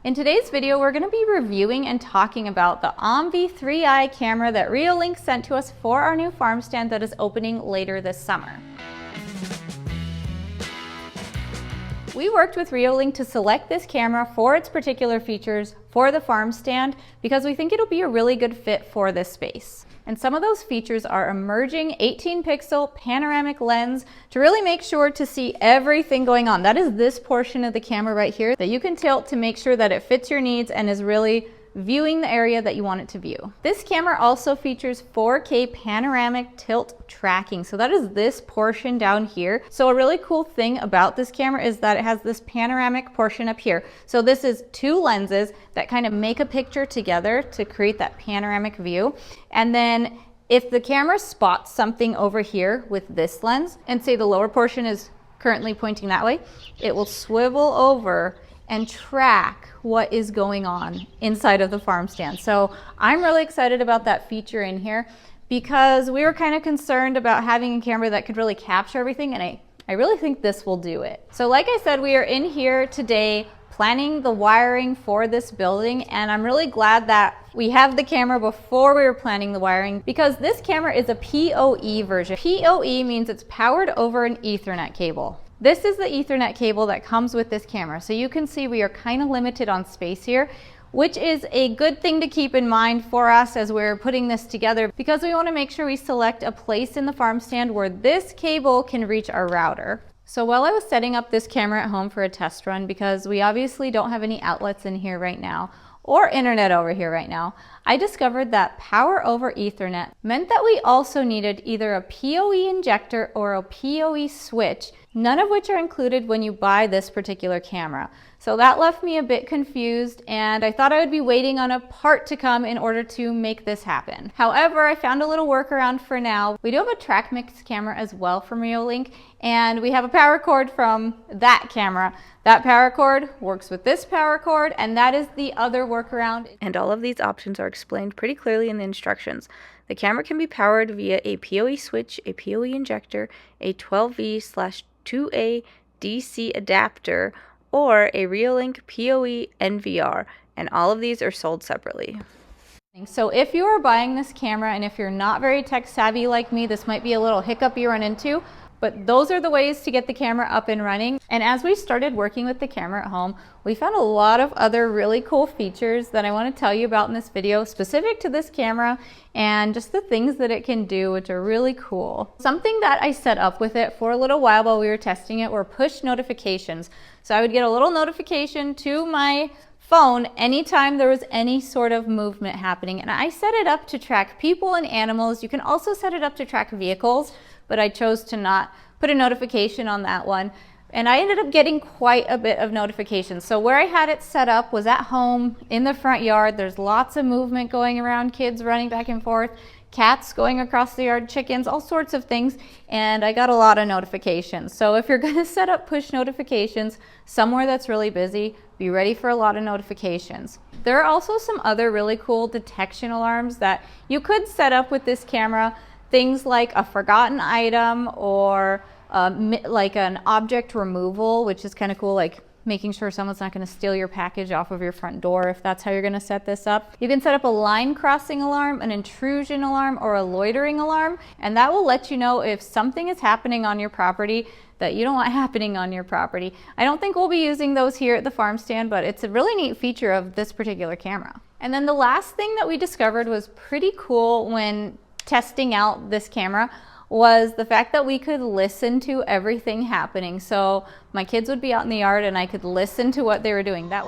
In today's video, we're going to be reviewing and talking about the OMVI 3i camera that Reolink sent to us for our new farm stand that is opening later this summer. We worked with Reolink to select this camera for its particular features for the farm stand because we think it'll be a really good fit for this space. And some of those features are emerging 18-pixel panoramic lens to really make sure to see everything going on. That is this portion of the camera right here that you can tilt to make sure that it fits your needs and is really viewing the area that you want it to view. This camera also features 4K panoramic tilt tracking. So that is this portion down here. So a really cool thing about this camera is that it has this panoramic portion up here. So this is two lenses that kind of make a picture together to create that panoramic view. And then if the camera spots something over here with this lens, and say the lower portion is currently pointing that way, it will swivel over and track what is going on inside of the farm stand. So I'm really excited about that feature in here because we were kind of concerned about having a camera that could really capture everything, and I really think this will do it. So like I said, we are in here today planning the wiring for this building, and I'm really glad that we have the camera before we were planning the wiring because this camera is a PoE version. PoE means it's powered over an Ethernet cable. This is the Ethernet cable that comes with this camera. So you can see we are kind of limited on space here, which is a good thing to keep in mind for us as we're putting this together because we want to make sure we select a place in the farm stand where this cable can reach our router. So while I was setting up this camera at home for a test run, because we obviously don't have any outlets in here right now, or internet over here right now, I discovered that power over Ethernet meant that we also needed either a PoE injector or a PoE switch, none of which are included when you buy this particular camera. So that left me a bit confused, and I thought I would be waiting on a part to come in order to make this happen. However, I found a little workaround for now. We do have a TrackMix camera as well from Reolink, and we have a power cord from that camera. That power cord works with this power cord, and that is the other workaround. And all of these options are explained pretty clearly in the instructions. The camera can be powered via a PoE switch, a PoE injector, a 12V/2A DC adapter, or a Reolink PoE NVR, and all of these are sold separately. So if you are buying this camera and if you're not very tech savvy like me, this might be a little hiccup you run into, but those are the ways to get the camera up and running. And as we started working with the camera at home, we found a lot of other really cool features that I want to tell you about in this video specific to this camera and just the things that it can do, which are really cool. Something that I set up with it for a little while we were testing it were push notifications. So I would get a little notification to my phone anytime there was any sort of movement happening. And I set it up to track people and animals. You can also set it up to track vehicles, but I chose to not put a notification on that one. And I ended up getting quite a bit of notifications. So where I had it set up was at home in the front yard. There's lots of movement going around, kids running back and forth, cats going across the yard, chickens, all sorts of things. And I got a lot of notifications. So if you're gonna set up push notifications somewhere that's really busy, be ready for a lot of notifications. There are also some other really cool detection alarms that you could set up with this camera. Things like a forgotten item or like an object removal, which is kind of cool, like making sure someone's not going to steal your package off of your front door if that's how you're going to set this up. You can set up a line crossing alarm, an intrusion alarm, or a loitering alarm, and that will let you know if something is happening on your property that you don't want happening on your property. I don't think we'll be using those here at the farm stand, but it's a really neat feature of this particular camera. And then the last thing that we discovered was pretty cool when testing out this camera was the fact that we could listen to everything happening. So my kids would be out in the yard and I could listen to what they were doing. That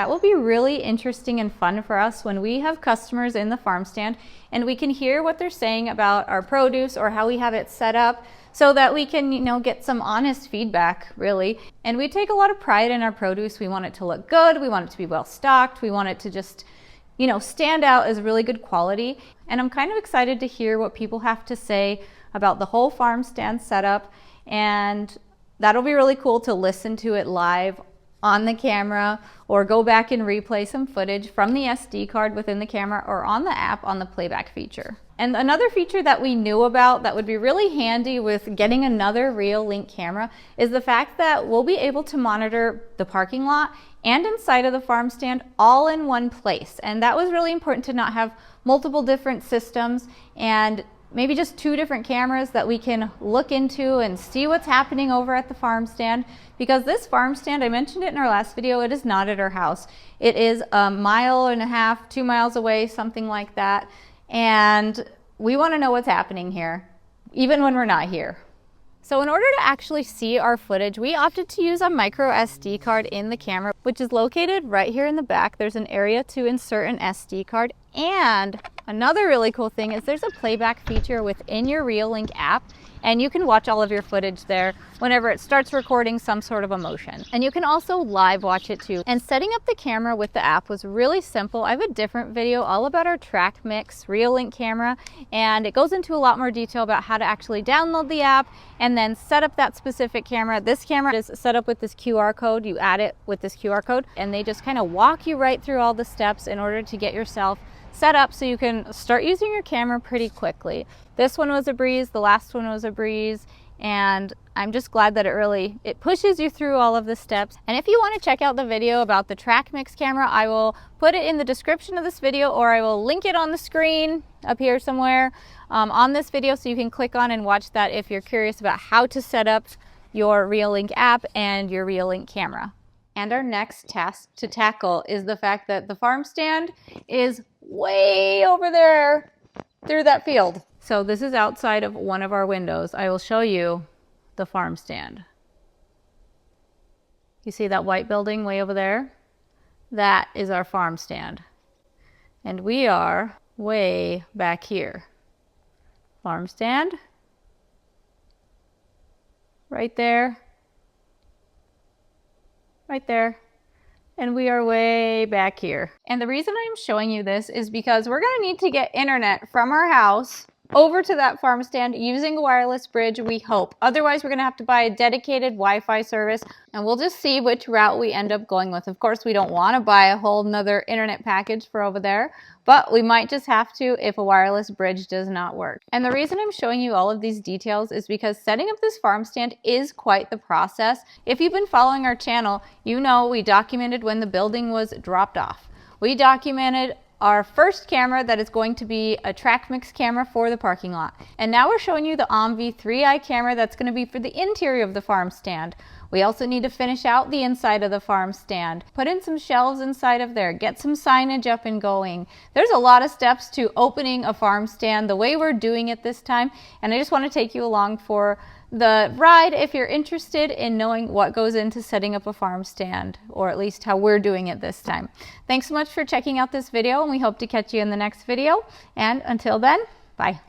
will be really interesting and fun for us when we have customers in the farm stand and we can hear what they're saying about our produce or how we have it set up so that we can, get some honest feedback, really. And we take a lot of pride in our produce. We want it to look good. We want it to be well stocked. We want it to just, stand out as really good quality. And I'm kind of excited to hear what people have to say about the whole farm stand setup. And that'll be really cool to listen to it live on the camera or go back and replay some footage from the SD card within the camera or on the app on the playback feature. And another feature that we knew about that would be really handy with getting another Reolink camera is the fact that we'll be able to monitor the parking lot and inside of the farm stand all in one place. And that was really important to not have multiple different systems and maybe just 2 different cameras that we can look into and see what's happening over at the farm stand. Because this farm stand, I mentioned it in our last video, it is not at our house. It is 1.5 miles, 2 miles away, something like that. And we want to know what's happening here, even when we're not here. So in order to actually see our footage, we opted to use a micro SD card in the camera, which is located right here in the back. There's an area to insert an SD card. And another really cool thing is there's a playback feature within your Reolink app, and you can watch all of your footage there whenever it starts recording some sort of a motion. And you can also live watch it too. And setting up the camera with the app was really simple. I have a different video all about our TrackMix Reolink camera, and it goes into a lot more detail about how to actually download the app and then set up that specific camera. This camera is set up with this QR code. You add it with this QR code, and they just kind of walk you right through all the steps in order to get yourself set up so you can start using your camera pretty quickly. This one was a breeze, the last one was a breeze, and I'm just glad that it pushes you through all of the steps. And if you want to check out the video about the TrackMix camera, I will put it in the description of this video, or I will link it on the screen up here somewhere on this video, so you can click on and watch that if you're curious about how to set up your Reolink app and your Reolink camera. And our next task to tackle is the fact that the farm stand is way over there through that field. So this is outside of one of our windows. I will show you the farm stand. You see that white building way over there? That is our farm stand. And we are way back here. Farm stand. Right there. Right there. And we are way back here. And the reason I'm showing you this is because we're gonna need to get internet from our house over to that farm stand using a wireless bridge, we hope. Otherwise, we're gonna have to buy a dedicated Wi-Fi service, and we'll just see which route we end up going with. Of course, we don't wanna buy a whole nother internet package for over there, but we might just have to if a wireless bridge does not work. And the reason I'm showing you all of these details is because setting up this farm stand is quite the process. If you've been following our channel, you know we documented when the building was dropped off. We documented our first camera that is going to be a TrackMix camera for the parking lot. And now we're showing you the OMV 3i camera that's going to be for the interior of the farm stand. We also need to finish out the inside of the farm stand, put in some shelves inside of there, get some signage up and going. There's a lot of steps to opening a farm stand the way we're doing it this time, and I just want to take you along for the ride if you're interested in knowing what goes into setting up a farm stand, or at least how we're doing it this time. Thanks so much for checking out this video, and we hope to catch you in the next video. And until then, bye.